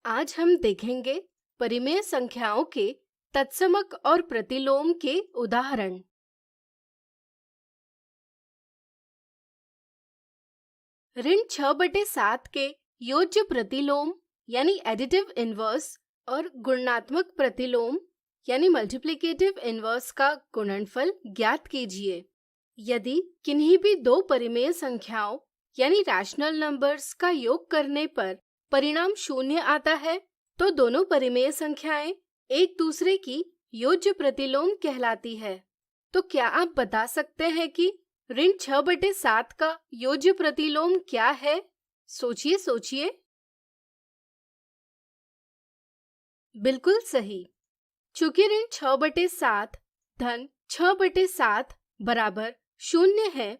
आज हम देखेंगे परिमेय संख्याओं के तत्समक और प्रतिलोम के उदाहरण। ऋण 6/7 के योज्य प्रतिलोम यानी एडिटिव इनवर्स और गुणात्मक प्रतिलोम यानी मल्टीप्लिकेटिव इनवर्स का गुणनफल ज्ञात कीजिए। यदि किन्हीं भी दो परिमेय संख्याओं यानी रैशनल नंबर्स का योग करने पर परिणाम 0 आता है तो दोनों परिमेय संख्याएं एक दूसरे की योज्य प्रतिलोम कहलाती है। तो क्या आप बता सकते हैं कि ऋण 6/7 का योज्य प्रतिलोम क्या है? सोचिए सोचिए। बिल्कुल सही, चूंकि ऋण 6/7 धन 6/7 बराबर 0 है,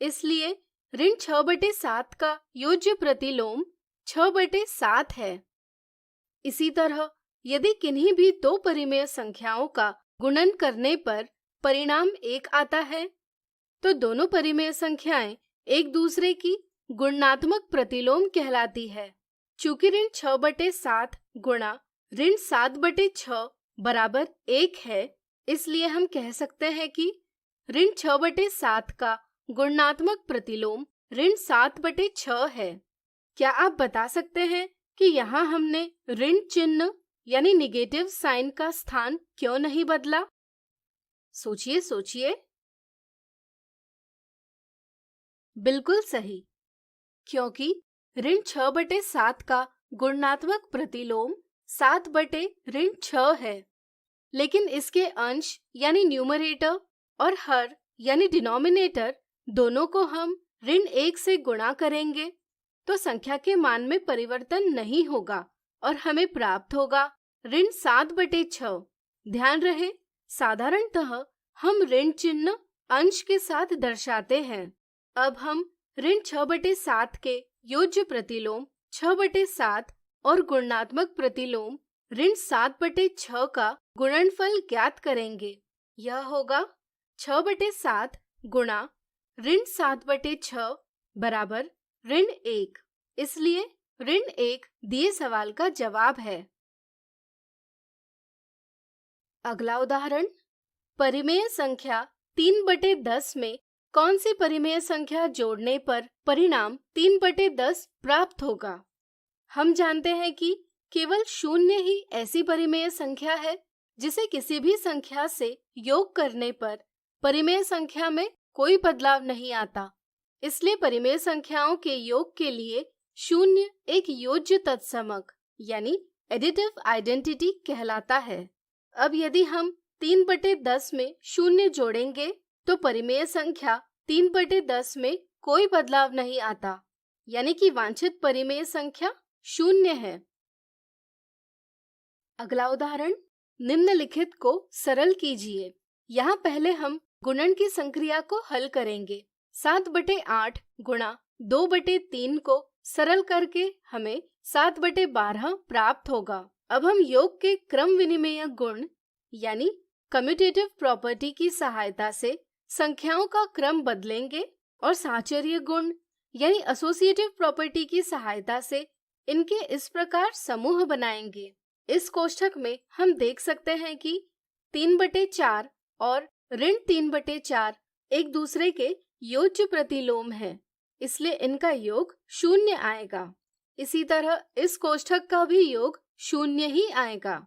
इसलिए ऋण 6/7 का योज्य प्रतिलोम 6/7 है। इसी तरह यदि किन्हीं भी दो परिमेय संख्याओं का गुणन करने पर परिणाम 1 आता है तो दोनों परिमेय संख्याएं एक दूसरे की गुणात्मक प्रतिलोम कहलाती है। चूंकि ऋण 6/7 गुणा ऋण 7/6 बराबर 1 है, इसलिए हम कह सकते हैं कि ऋण 6/7 का गुणात्मक प्रतिलोम ऋण 7/6 है। क्या आप बता सकते हैं कि यहाँ हमने ऋण चिन्ह यानी निगेटिव साइन का स्थान क्यों नहीं बदला? सोचिए सोचिए। बिल्कुल सही, क्योंकि ऋण 6/7 का गुणात्मक प्रतिलोम 7/6 है, लेकिन इसके अंश यानी न्यूमरेटर और हर यानी डिनोमिनेटर दोनों को हम ऋण 1 से गुणा करेंगे तो संख्या के मान में परिवर्तन नहीं होगा और हमें प्राप्त होगा ऋण 7/6। ध्यान रहे, साधारणतः हम ऋण चिन्ह अंश के साथ दर्शाते हैं। अब हम ऋण 6/7 के योज्य प्रतिलोम 6/7 और गुणात्मक प्रतिलोम ऋण 7/6 का गुणनफल ज्ञात करेंगे। यह होगा 6/7 गुणा ऋण 7/6 बराबर ऋण 1। इसलिए ऋण 1 दिए सवाल का जवाब है। अगला उदाहरण, परिमेय संख्या 3/10 में कौन सी परिमेय संख्या जोड़ने पर परिणाम 3/10 प्राप्त होगा? हम जानते हैं कि केवल 0 ही ऐसी परिमेय संख्या है जिसे किसी भी संख्या से योग करने पर परिमेय संख्या में कोई बदलाव नहीं आता। इसलिए परिमेय संख्याओं के योग के लिए 0 एक योज्य तत्समक यानी एडिटिव आइडेंटिटी कहलाता है। अब यदि हम 3/10 में 0 जोड़ेंगे तो परिमेय संख्या 3/10 में कोई बदलाव नहीं आता, यानी कि वांछित परिमेय संख्या 0 है। अगला उदाहरण, निम्नलिखित को सरल कीजिए। यहाँ पहले हम गुणन की संक्रिया को हल करेंगे। 7/8 गुणा 2/3 को सरल करके हमें 7/12 प्राप्त होगा। अब हम योग के क्रम विनिमेय गुण यानी कम्यूटेटिव प्रॉपर्टी की सहायता से संख्याओं का क्रम बदलेंगे और साहचर्य गुण यानी एसोसिएटिव प्रॉपर्टी की सहायता से इनके इस प्रकार समूह बनाएंगे। इस कोष्ठक में हम देख सकते हैं कि 3/4 और ऋण 3/4 एक दूसरे के योज्य प्रतिलोम है, इसलिए इनका योग 0 आएगा। इसी तरह इस कोष्ठक का भी योग 0 ही आएगा।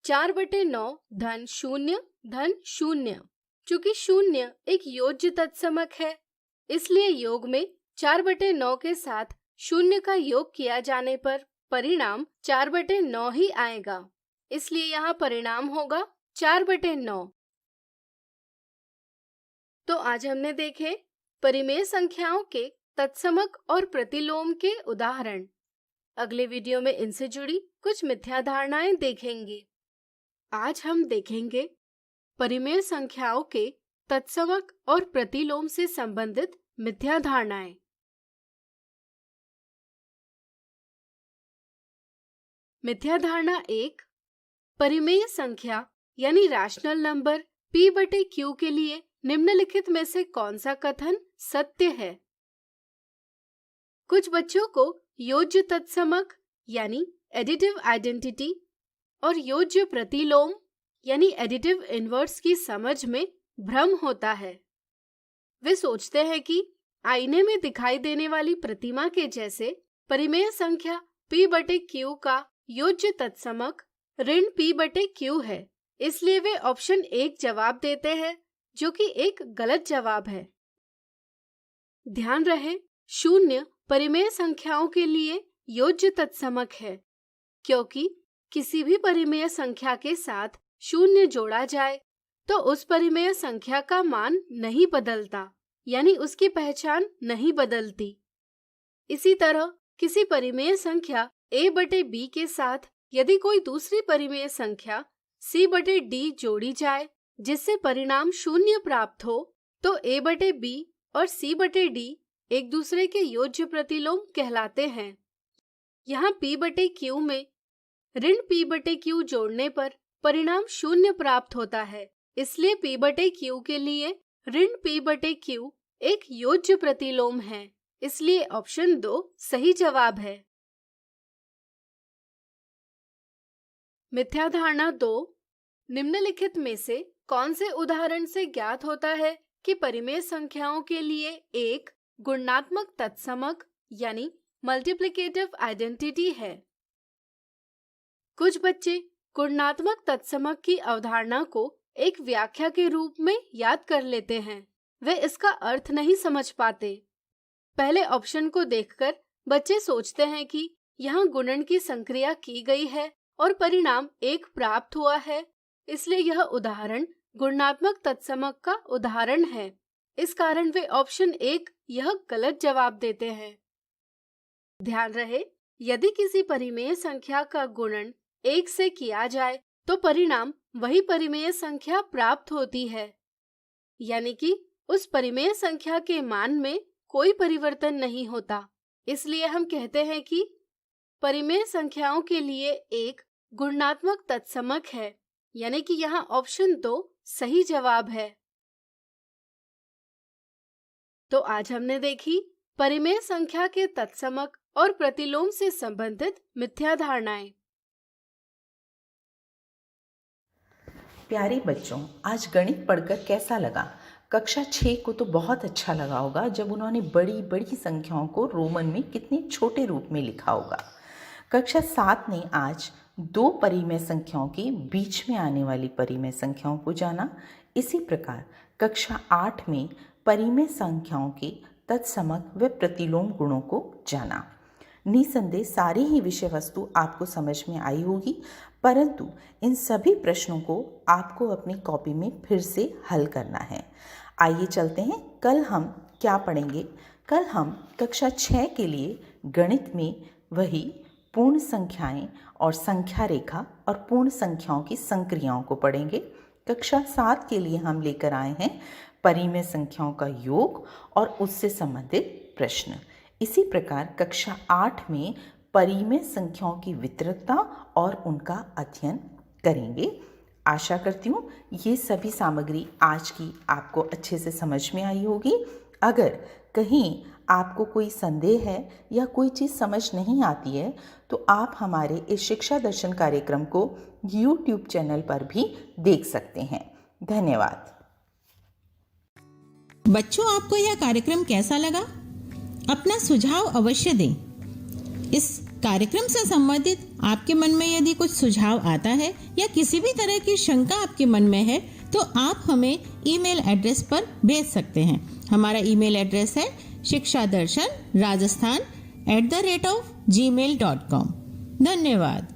4/9 धन 0 धन 0। चूंकि 0 एक योज्य तत्समक है, इसलिए योग में 4/9 के साथ 0 का योग किया जाने पर परिणाम 4/9 ही आएगा। इसलिए यहाँ परिणाम होगा 4/9। तो आज हमने देखे परिमेय संख्याओं के तत्समक और प्रतिलोम के उदाहरण। अगले वीडियो में इनसे जुड़ी कुछ मिथ्या धारणाएं देखेंगे। आज हम देखेंगे परिमेय संख्याओं के तत्समक और प्रतिलोम से संबंधित मिथ्या धारणाएं। मिथ्या धारणा 1, परिमेय संख्या यानी रैशनल नंबर p/q के लिए निम्नलिखित में से कौन सा कथन सत्य है? कुछ बच्चों को योज्य तत्समक यानी एडिटिव आइडेंटिटी और योज्य प्रतिलोम यानी एडिटिव इनवर्स की समझ में भ्रम होता है। वे सोचते हैं कि आईने में दिखाई देने वाली प्रतिमा के जैसे परिमेय संख्या p/q का योज्य तत्समक ऋण p/q है, इसलिए वे ऑप्शन 1 जवाब देते हैं, जो कि एक गलत जवाब है। ध्यान रहे, 0 परिमेय संख्याओं के लिए योज्य तत्समक है, क्योंकि किसी भी परिमेय संख्या के साथ 0 जोड़ा जाए तो उस परिमेय संख्या का मान नहीं बदलता, यानी उसकी पहचान नहीं बदलती। इसी तरह किसी परिमेय संख्या a/b के साथ यदि कोई दूसरी परिमेय संख्या c/d जोड़ी जाए जिससे परिणाम 0 प्राप्त हो, तो a/b और c/d एक दूसरे के योज्य प्रतिलोम कहलाते हैं। यहाँ p/q में ऋण p/q जोड़ने पर परिणाम 0 प्राप्त होता है, इसलिए p/q के लिए ऋण p/q एक योज्य प्रतिलोम है, इसलिए ऑप्शन 2 सही जवाब है। मिथ्या धारणा 2, निम्नलिखित में से कौन से उदाहरण से ज्ञात होता है कि परिमेय संख्याओं के लिए एक गुणात्मक तत्समक यानी मल्टीप्लिकेटिव आइडेंटिटी है? कुछ बच्चे गुणात्मक तत्समक की अवधारणा को एक व्याख्या के रूप में याद कर लेते हैं। वे इसका अर्थ नहीं समझ पाते। पहले ऑप्शन को देखकर बच्चे सोचते हैं कि यहाँ गुणन की संक्रिया की गई है और परिणाम 1 प्राप्त हुआ है, इसलिए यह उदाहरण गुणात्मक तत्समक का उदाहरण है। इस कारण वे ऑप्शन 1 यह गलत जवाब देते हैं। ध्यान रहे, यदि किसी परिमेय संख्या का गुणन 1 से किया जाए तो परिणाम वही परिमेय संख्या प्राप्त होती है, यानी कि उस परिमेय संख्या के मान में कोई परिवर्तन नहीं होता। इसलिए हम कहते हैं कि परिमेय संख्याओं के लिए 1 गुणात्मक तत्समक है, यानी कि यहाँ ऑप्शन 2 सही जवाब है। तो आज हमने देखी परिमेय संख्या के तत्समक और प्रतिलोम से संबंधित मिथ्या धारणाएं। प्यारे बच्चों, आज गणित पढ़कर कैसा लगा? कक्षा 6 को तो बहुत अच्छा लगा होगा जब उन्होंने बड़ी बड़ी संख्याओं को रोमन में कितने छोटे रूप में लिखा होगा। कक्षा 7 ने आज 2 परिमेय संख्याओं के बीच में आने वाली परिमेय संख्याओं को जाना। इसी प्रकार कक्षा 8 में परिमेय संख्याओं के तत्समक व प्रतिलोम गुणों को जाना। निसंदेह सारी ही विषय वस्तु आपको समझ में आई होगी, परंतु इन सभी प्रश्नों को आपको अपनी कॉपी में फिर से हल करना है। आइए चलते हैं, कल हम क्या पढ़ेंगे। कल हम कक्षा 6 के लिए गणित में वही पूर्ण संख्याएं और संख्या रेखा और पूर्ण संख्याओं की संक्रियाओं को पढ़ेंगे। कक्षा 7 के लिए हम लेकर आए हैं परिमेय संख्याओं का योग और उससे संबंधित प्रश्न। इसी प्रकार कक्षा 8 में परिमेय संख्याओं की वितरकता और उनका अध्ययन करेंगे। आशा करती हूँ ये सभी सामग्री आज की आपको अच्छे से समझ में आई होगी। अगर कहीं आपको कोई संदेह है या कोई चीज़ समझ नहीं आती है तो आप हमारे इस शिक्षा दर्शन कार्यक्रम को YouTube चैनल पर भी देख सकते हैं। धन्यवाद। बच्चों, आपको यह कार्यक्रम कैसा लगा? अपना सुझाव अवश्य दें। इस कार्यक्रम से संबंधित आपके मन में यदि कुछ सुझाव आता है या किसी भी तरह की शंका आपके मन में है तो आप हमें ईमेल एड्रेस पर भेज सकते हैं। हमारा ईमेल एड्रेस है shikshadarshan rajasthan@gmail.com। धन्यवाद।